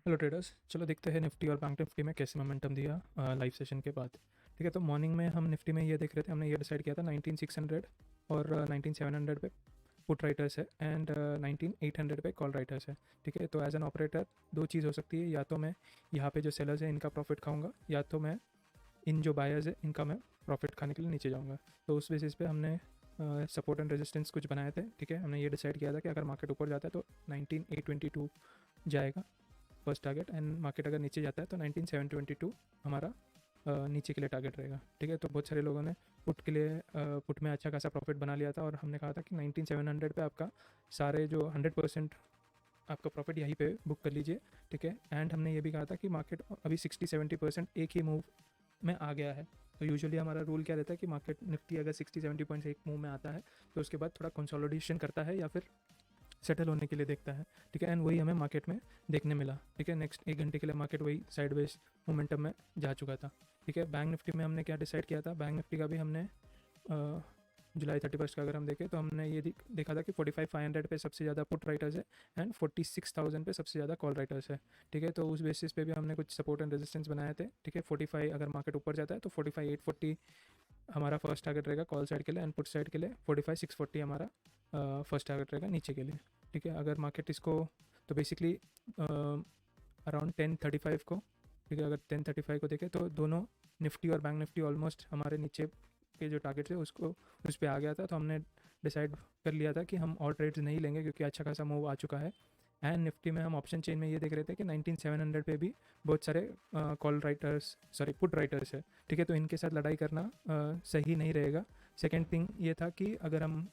Hello traders, चलो देखते हैं निफ्टी और बैंक निफ्टी में कैसे मोमेंटम दिया लाइव सेशन के बाद। ठीक है, तो मॉर्निंग में हम निफ्टी में ये देख रहे थे, हमने ये डिसाइड किया था 19600 और 19700 पे पुट राइटर्स है एंड 19800 पे कॉल राइटर्स है। ठीक है, तो एज एन ऑपरेटर दो चीज़ हो सकती है, या तो मैं यहाँ पे जो सेलर्स है इनका प्रॉफिट खाऊंगा, या तो मैं इन जो बायर्स है इनका मैं प्रॉफिट खाने के लिए नीचे जाऊँगा। तो उस बेसिस पे हमने सपोर्ट एंड रेजिस्टेंस कुछ बनाए थे। ठीक है, हमने ये डिसाइड किया था कि अगर मार्केट ऊपर जाता है तो 19822 जाएगा फर्स्ट टारगेट, एंड मार्केट अगर नीचे जाता है तो 19722 हमारा नीचे के लिए टारगेट रहेगा। ठीक है, तो बहुत सारे लोगों ने पुट के लिए पुट में अच्छा खासा प्रॉफिट बना लिया था, और हमने कहा था कि 19700 पे आपका सारे जो 100% आपका प्रॉफिट यहीं पे बुक कर लीजिए। ठीक है, एंड हमने ये भी कहा था कि मार्केट अभी 60-70% एक ही मूव में आ गया है। तो यूजुअली हमारा रूल क्या रहता है कि मार्केट निफ्टी अगर 60-70 पॉइंट्स एक मूव में आता है तो उसके बाद थोड़ा कंसोलिडेशन करता है या फिर सेटल होने के लिए देखता है। ठीक है, एंड वही हमें मार्केट में देखने मिला। ठीक है, नेक्स्ट 1 घंटे के लिए मार्केट वही साइडवेज मोमेंटम में जा चुका था। ठीक है, बैंक निफ्टी में हमने क्या डिसाइड किया था, बैंक निफ्टी का भी हमने जुलाई 31 का अगर हम देखें तो हमने ये देखा था कि 45,500 पे सबसे ज़्यादा पुट राइटर्स है एंड 46,000 पे सबसे ज़्यादा कॉल राइटर्स है। ठीक है, तो उस बेसिस पे भी हमने कुछ सपोर्ट एंड रेजिस्टेंस बनाए थे। ठीक है, 45 अगर मार्केट ऊपर जाता है तो 45,840 हमारा फर्स्ट टारगेट रहेगा कॉल साइड के लिए, एंड पुट साइड के लिए 45,640 हमारा फर्स्ट टारगेट रहेगा नीचे के लिए। ठीक है, अगर मार्केट इसको तो बेसिकली अराउंड 1035 को, ठीक है, अगर 1035 को देखें तो दोनों निफ्टी और बैंक निफ्टी ऑलमोस्ट हमारे नीचे के जो टारगेट है उसको उस पर आ गया था। तो हमने डिसाइड कर लिया था कि हम और ट्रेड्स नहीं लेंगे क्योंकि अच्छा खासा मूव आ चुका है। एंड निफ्टी में हम ऑप्शन चेन में ये देख रहे थे कि 19700 पे भी बहुत सारे call writers sorry put writers है। ठीक है, तो इनके साथ लड़ाई करना सही नहीं रहेगा। सेकेंड थिंग ये था कि अगर हम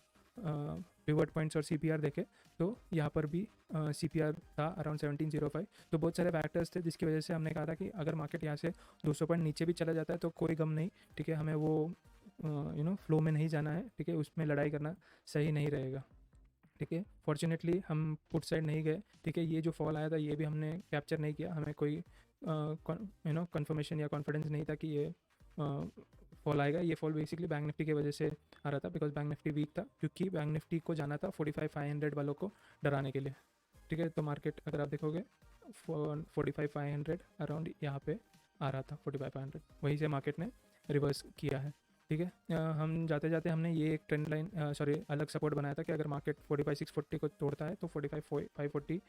पिवट पॉइंट्स और सीपीआर देखें तो यहाँ पर भी सीपीआर था अराउंड 1705। तो बहुत सारे फैक्टर्स थे जिसकी वजह से हमने कहा था कि अगर मार्केट यहाँ से 200 पॉइंट नीचे भी चला जाता है तो कोई गम नहीं। ठीक है, हमें वो फ्लो में नहीं जाना है। ठीक है, उसमें लड़ाई करना सही नहीं रहेगा। ठीक है, फॉर्चुनेटली हम पुट साइड नहीं गए। ठीक है, ये जो फॉल आया था ये भी हमने कैप्चर नहीं किया, हमें कोई कंफर्मेशन या कॉन्फिडेंस नहीं था कि ये फॉल आएगा। ये फॉल बेसिकली बैंक निफ्टी की वजह से आ रहा था, बिकॉज बैंक निफ्टी वीक था, क्योंकि बैंक निफ्टी को जाना था 45,500 वालों को डराने के लिए। ठीक है, तो मार्केट अगर आप देखोगे 45,500 अराउंड यहाँ पे आ रहा था, 45,500 वहीं से मार्केट ने रिवर्स किया है। ठीक है, हम जाते जाते हमने ये एक ट्रेंड लाइन सॉरी अलग सपोर्ट बनाया था कि अगर मार्केट 45,640 को तोड़ता है तो 45,540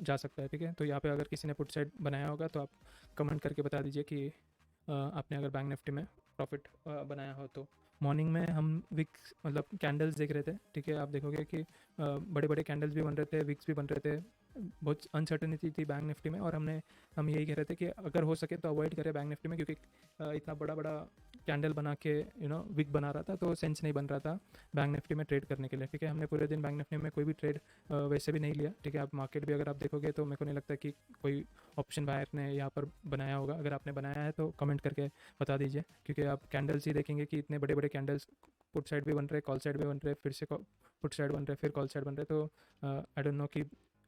जा सकता है। ठीक है, तो यहाँ पे अगर किसी ने पुट साइड बनाया होगा तो आप कमेंट करके बता दीजिए कि आपने अगर बैंक निफ्टी में प्रॉफिट बनाया हो तो। मॉर्निंग में हम विक्स मतलब कैंडल्स देख रहे थे। ठीक है, आप देखोगे कि बड़े बड़े कैंडल्स भी बन रहे थे, विक्स भी बन रहे थे। बहुत अनसर्टनिटी थी बैंक निफ्टी में, और हम यही कह रहे थे कि अगर हो सके तो अवॉइड करें बैंक निफ्टी में, क्योंकि इतना बड़ा बड़ा कैंडल बना के विक बना रहा था तो सेंस नहीं बन रहा था बैंक निफ्टी में ट्रेड करने के लिए। ठीक है, हमने पूरे दिन बैंक निफ्टी में कोई भी ट्रेड वैसे भी नहीं लिया। ठीक है, आप मार्केट भी अगर आप देखोगे तो मेरे को नहीं लगता कि कोई ऑप्शन बायर ने यहाँ पर बनाया होगा। अगर आपने बनाया है तो कमेंट करके बता दीजिए, क्योंकि आप कैंडल्स ही देखेंगे कि इतने बड़े बड़े कैंडल्स पुट साइड भी बन रहे, कॉल साइड भी बन रहे, फिर से पुट साइड बन रहे, फिर कॉल साइड बन रहे। तो आई डोंट नो कि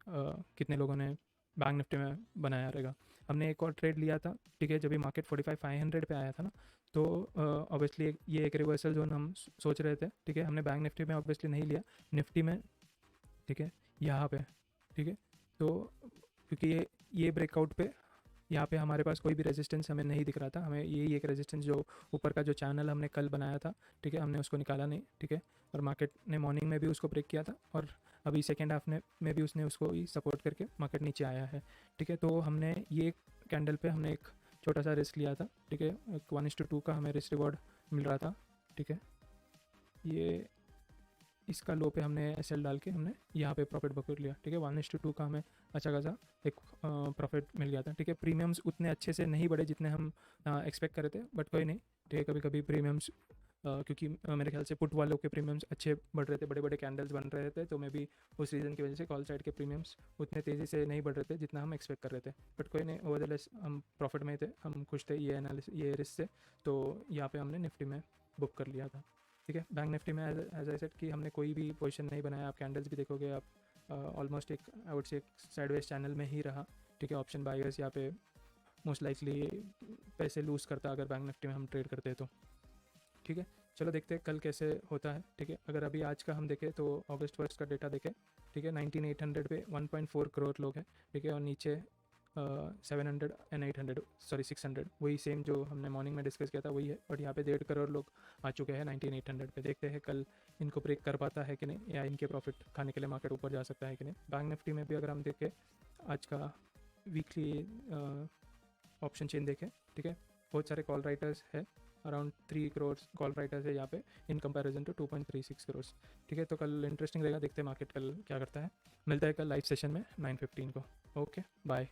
कितने लोगों ने बैंक निफ्टी में बनाया रहेगा। हमने एक और ट्रेड लिया था। ठीक है, जब भी मार्केट 45,500 पे आया था ना, तो ऑब्वियसली ये एक रिवर्सल जोन हम सोच रहे थे। ठीक है, हमने बैंक निफ्टी में ऑब्वियसली नहीं लिया, निफ्टी में। ठीक है, यहाँ पे। ठीक है, तो क्योंकि ये ब्रेकआउट पे यहाँ पे हमारे पास कोई भी रेजिस्टेंस हमें नहीं दिख रहा था, हमें यही एक रेजिस्टेंस जो ऊपर का जो चैनल हमने कल बनाया था। ठीक है, हमने उसको निकाला नहीं। ठीक है, और मार्केट ने मॉर्निंग में भी उसको ब्रेक किया था, और अभी सेकेंड हाफ में भी उसने उसको ही सपोर्ट करके मार्केट नीचे आया है। ठीक है, तो हमने ये कैंडल पे हमने एक छोटा सा रिस्क लिया था। ठीक है, 1:2 का हमें रिस्क रिवॉर्ड मिल रहा था। ठीक है, ये इसका लो पे हमने एसएल डाल के हमने यहाँ पे प्रॉफिट बुक कर लिया। ठीक है, 1:2 का हमें अच्छा खासा एक प्रॉफिट मिल गया था। ठीक है, प्रीमियम्स उतने अच्छे से नहीं बढ़े जितने हम एक्सपेक्ट कर रहे थे, बट कोई नहीं। ठीक है, कभी कभी प्रीमियम्स क्योंकि मेरे ख्याल से पुट वालों के प्रीमियम्स अच्छे बढ़ रहे थे, बड़े बड़े कैंडल्स बन रहे थे, तो मे भी उस रीज़न की वजह से कॉल साइड के प्रीमियम्स उतने तेज़ी से नहीं बढ़ रहे थे जितना हम एक्सपेक्ट कर रहे थे। बट कोई नहीं, ओवरऑल हम प्रॉफिट में ही थे, हम खुश थे ये रिस्क से। तो यहाँ पे हमने निफ्टी में बुक कर लिया था। ठीक है, बैंक निफ्टी में एज आई सेड कि हमने कोई भी पोजीशन नहीं बनाया। आप कैंडल्स भी देखोगे, आप ऑलमोस्ट एक आई वुड से एक साइडवेज चैनल में ही रहा। ठीक है, ऑप्शन बायर्स यहाँ पे मोस्ट लाइकली पैसे लूज़ करता अगर बैंक निफ्टी में हम ट्रेड करते हैं तो। ठीक है, चलो देखते हैं कल कैसे होता है। ठीक है, अगर अभी आज का हम देखें तो अगस्त 1 का डेटा देखें। ठीक है, 19800 पे 1.4 करोड़ लोग हैं। ठीक है, और नीचे 700 एंड 800, सॉरी 600, वही सेम जो हमने मॉर्निंग में डिस्कस किया था वही है। बट यहाँ पे 1.5 करोड़ लोग आ चुके हैं 19800 पे। देखते हैं कल इनको ब्रेक कर पाता है कि नहीं, या इनके प्रॉफिट खाने के लिए मार्केट ऊपर जा सकता है कि नहीं। बैंक निफ्टी में भी अगर हम देखें आज का वीकली ऑप्शन चेन देखें, ठीक है, बहुत सारे कॉल राइटर्स है, अराउंड 3 करोड़ कॉल राइटर्स है यहाँ पे इन कंपैरिजन टू 2.36 करोड़। ठीक है, तो कल इंटरेस्टिंग रहेगा, देखते हैं मार्केट कल क्या करता है। मिलता है कल लाइव सेशन में 9:15 को। Okay bye.